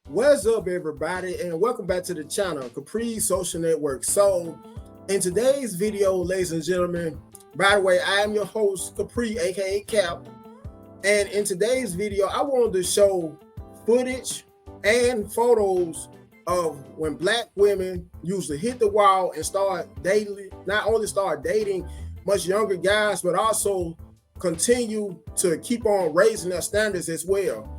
What's up, everybody, and welcome back to the channel, Capri Social Network. So, in today's video, ladies and gentlemen, by the way, I am your host, Capri, aka Cap, and in today's video, I wanted to show footage and photos of when black women usually hit the wall and start dating, not only start dating much younger guys, but also continue to keep on raising their standards as well.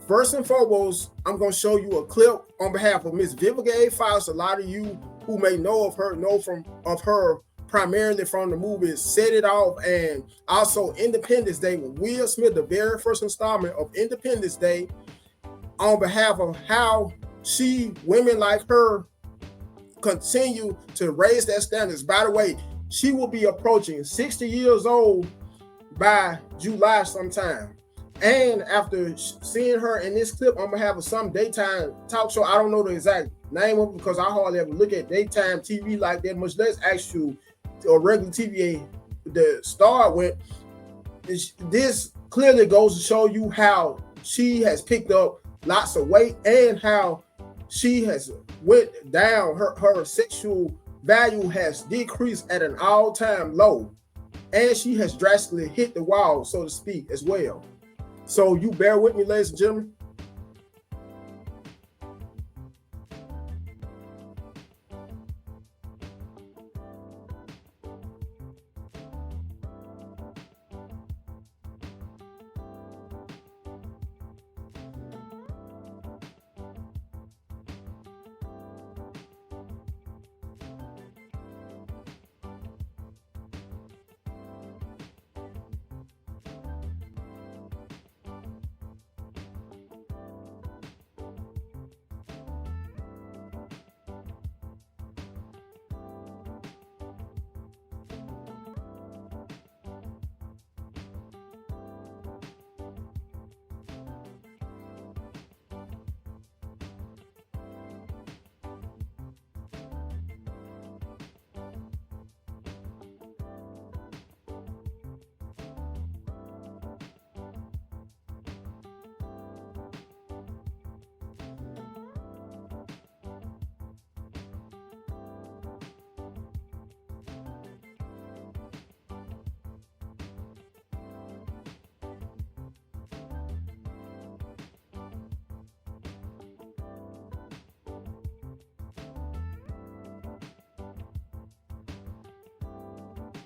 First and foremost, I'm going to show you a clip on behalf of Miss Vivica A. Fox. A lot of you who may know of her primarily from the movie Set It Off, and also Independence Day with Will Smith, the very first installment of Independence Day, on behalf of how women like her, continue to raise their standards. By the way, she will be approaching 60 years old by July sometime. And after seeing her in this clip on behalf of some daytime talk show, I don't know the exact name of it because I hardly ever look at daytime TV like that, much less actual or regular TV to start with. This clearly goes to show you how she has picked up lots of weight and how she has went down. Her sexual value has decreased at an all-time low, and she has drastically hit the wall, so to speak, as well. So you bear with me, ladies and gentlemen.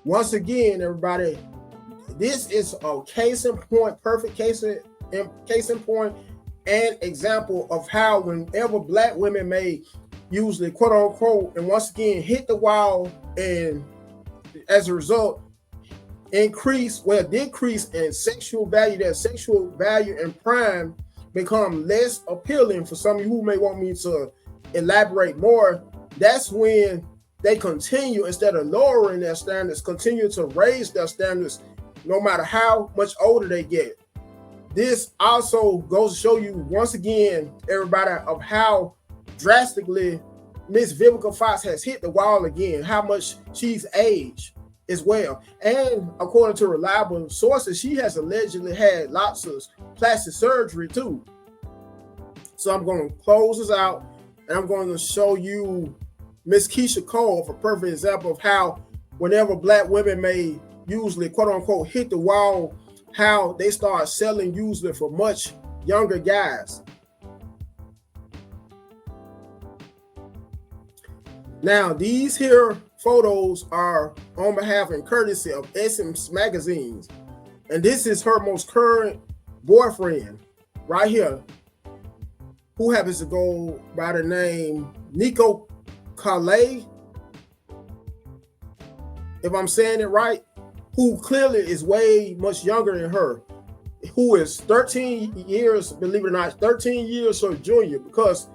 Once again, everybody, this is a case in point, perfect case in point, and example of how whenever black women may usually quote unquote, and once again hit the wall, and as a result decrease in sexual value, that sexual value and prime become less appealing. For some of you who may want me to elaborate more, that's when they continue, instead of lowering their standards, continue to raise their standards no matter how much older they get. This also goes to show you, once again, everybody, of how drastically Miss Vivica Fox has hit the wall again, how much she's aged as well. And according to reliable sources, she has allegedly had lots of plastic surgery too. So I'm going to close this out, and I'm going to show you Miss Keyshia Cole for a perfect example of how whenever black women may usually quote unquote hit the wall, how they start selling usually for much younger guys. Now, these here photos are on behalf and courtesy of Essence Magazines. And this is her most current boyfriend right here, who happens to go by the name Nico Calais, if I'm saying it right, who clearly is way much younger than her, who is 13 years, believe it or not, 13 years her junior, because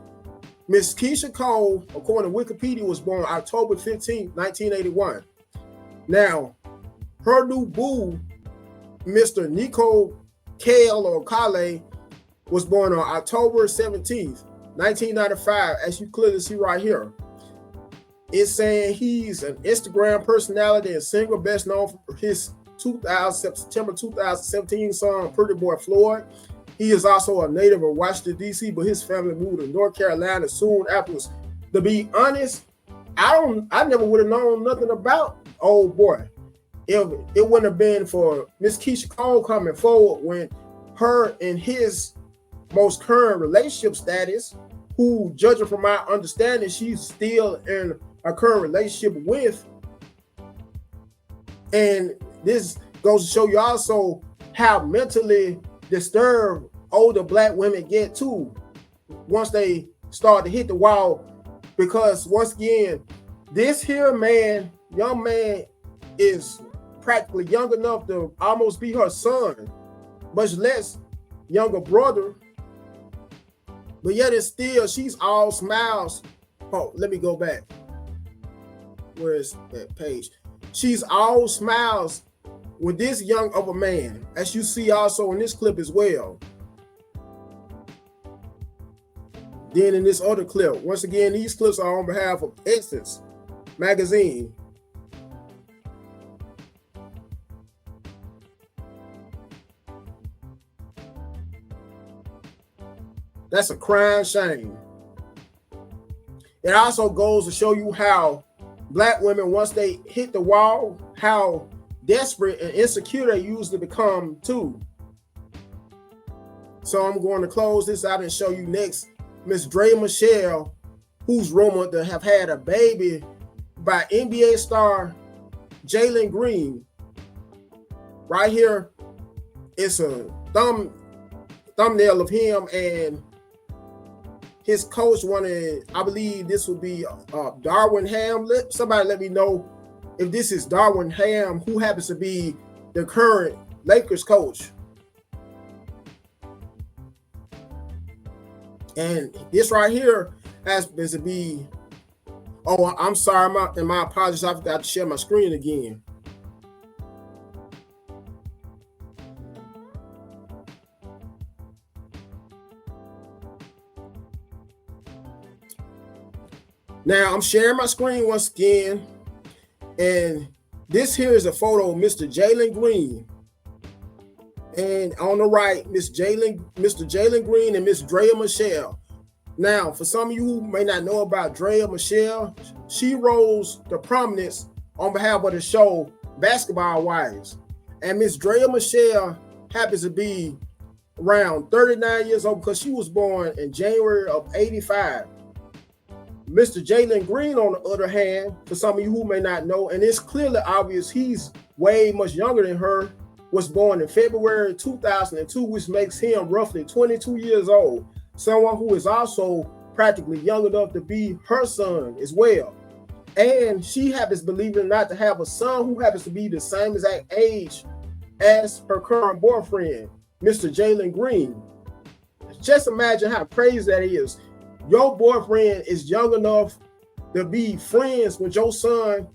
Miss Keyshia Cole, according to Wikipedia, was born October 15, 1981. Now, her new boo, Mr. Nico Kale or Kale, was born on October 17th, 1995, as you clearly see right here. It's saying he's an Instagram personality and singer, best known for his September 2017 song Pretty Boy Floyd. He is also a native of Washington, D.C., but his family moved to North Carolina soon afterwards. To be honest, I never would have known nothing about old boy if it wouldn't have been for Miss Keyshia Cole coming forward when her and his most current relationship status, who, judging from my understanding, she's still in a current relationship with. And this goes to show you also how mentally disturbed older Black women get too once they start to hit the wall. Because once again, this here man, young man, is practically young enough to almost be her son, much less younger brother. But yet it's still, she's all smiles. Oh, let me go back. Where is that page? She's all smiles with this young of a man, as you see also in this clip as well. Then in this other clip, once again, these clips are on behalf of Essence Magazine. That's a crying shame. It also goes to show you how Black women, once they hit the wall, how desperate and insecure they usually become too. So I'm going to close this out and show you next Miss Draya Michele, who's rumored to have had a baby by NBA star Jalen Green. Right here, it's a thumbnail of him and his coach wanted, I believe this would be Darvin Ham. Somebody let me know if this is Darvin Ham, who happens to be the current Lakers coach. And this right here happens to be, oh, I'm sorry, my apologies, I forgot to share my screen again. Now I'm sharing my screen once again, and this here is a photo of Mr. Jalen Green. And on the right, Mr. Jalen Green and Miss Draya Michele. Now, for some of you who may not know about Draya Michele, she rose to prominence on behalf of the show Basketball Wives. And Miss Draya Michele happens to be around 39 years old because she was born in January of '85. Mr. Jalen Green, on the other hand, for some of you who may not know, and it's clearly obvious he's way much younger than her, was born in February 2002, which makes him roughly 22 years old. Someone who is also practically young enough to be her son as well. And she happens, believe it or not, to have a son who happens to be the same exact age as her current boyfriend, Mr. Jalen Green. Just imagine how crazy that is. Your boyfriend is young enough to be friends with your son,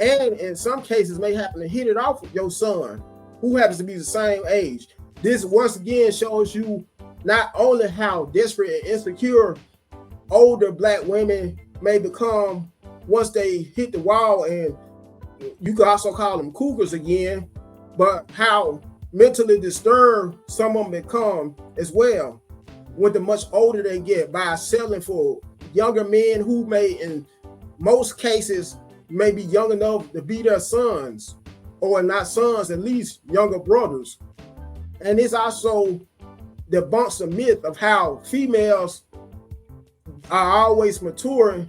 and in some cases may happen to hit it off with your son, who happens to be the same age. This once again shows you not only how desperate and insecure older Black women may become once they hit the wall, and you could also call them cougars again, but how mentally disturbed some of them become as well with the much older they get by selling for younger men who may, in most cases, may be young enough to be their sons, or not sons, at least younger brothers. And this also debunks the myth of how females are always mature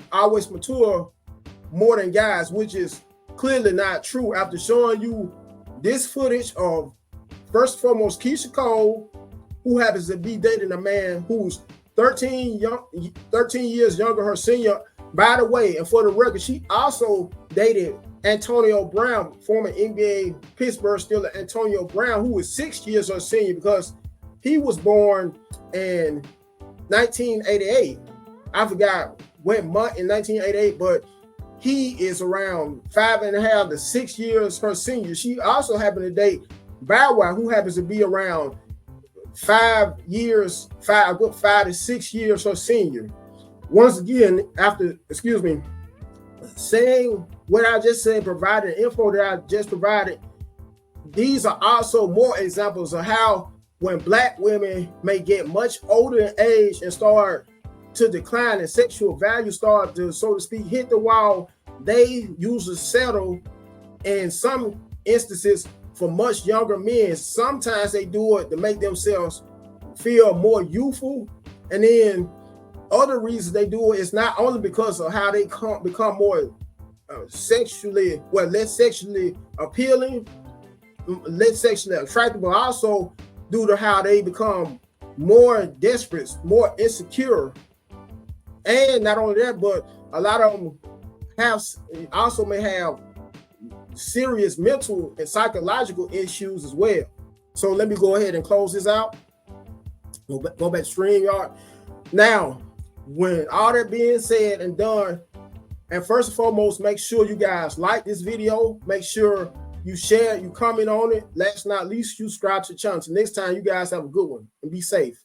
more than guys, which is clearly not true. After showing you this footage of, first and foremost, Keyshia Cole, who happens to be dating a man who's 13 years younger, her senior. By the way, and for the record, she also dated Antonio Brown, former NBA Pittsburgh Steeler Antonio Brown, who was 6 years her senior because he was born in 1988. I forgot what month in 1988, but he is around 5.5 to 6 years her senior. She also happened to date Bow Wow, who happens to be around 5 to 6 years her senior. Once again, after, saying what I just said, providing info that I just provided, these are also more examples of how when Black women may get much older in age and start to decline and sexual value start to, so to speak, hit the wall, they usually settle in some instances for much younger men. Sometimes they do it to make themselves feel more youthful, and then other reasons they do it is not only because of how they become more less sexually appealing, less sexually attractive, but also due to how they become more desperate, more insecure. And not only that, but a lot of them may have serious mental and psychological issues as well. So let me go ahead and close this out. Go back to StreamYard. Now, when all that being said and done, and first and foremost, make sure you guys like this video. Make sure you share, you comment on it. Last but not least, you subscribe to the channel. Till next time, you guys have a good one and be safe.